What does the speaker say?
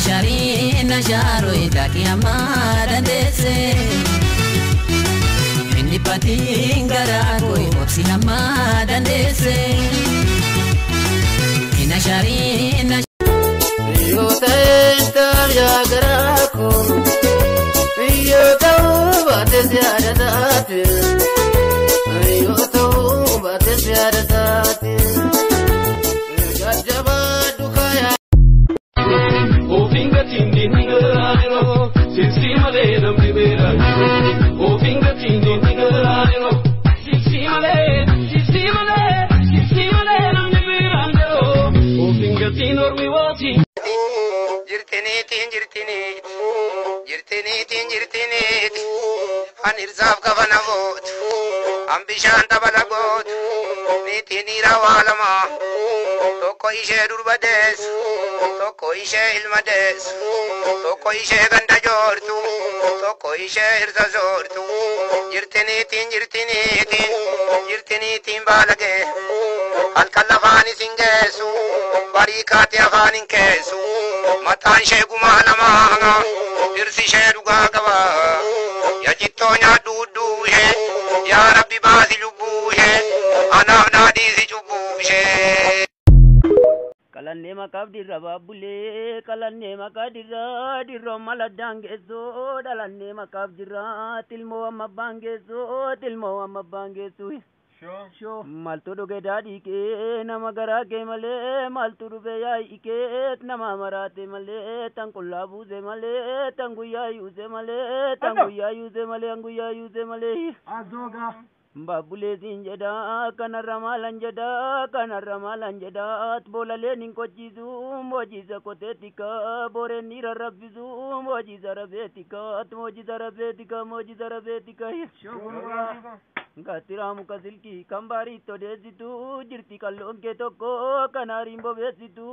Nasharo idaki amada dese Hindi patingara koi opsi amada dese Nashari Yota esta yagarako Yota bates yaradati Yota bates yaradati Jajaba dukaya O finga tindi nigarairo Sisima le nam liberairo O finga tindi nigarairo Sisima le nam liberairo O finga tinor mi wati jirtini anirzaf kavanavot ambishan tabalagot nitini rawalama toko ishe durbades toko ishe ilmades toko ishe ganda jortu toko ishe hirza jortu jirtini balage alkalafani singesu barikati afanin kesu matan sheguma lama irsi shedu gagaba ya jittonya dudu he ya rabbi basi lubu he ana nadi si chubu he kalanne makabdira babule kalanne makadira dirro maladangezo dalanne makabdira tilmo amabangezo Sure. Maltu duge dadi ke namagara ke male maltu dube ya ike nama marate male tangulla buze male tanguya yuze male anguya yuze male azoga babule zinjeda kanaramalan jeda bolale ninkojizu mojiza kotetika bore nira rabbizu mojiza rabetika sure Gatiramu kasilki kambari to dezitu jirti kallon ke tokko kanarimbo besitu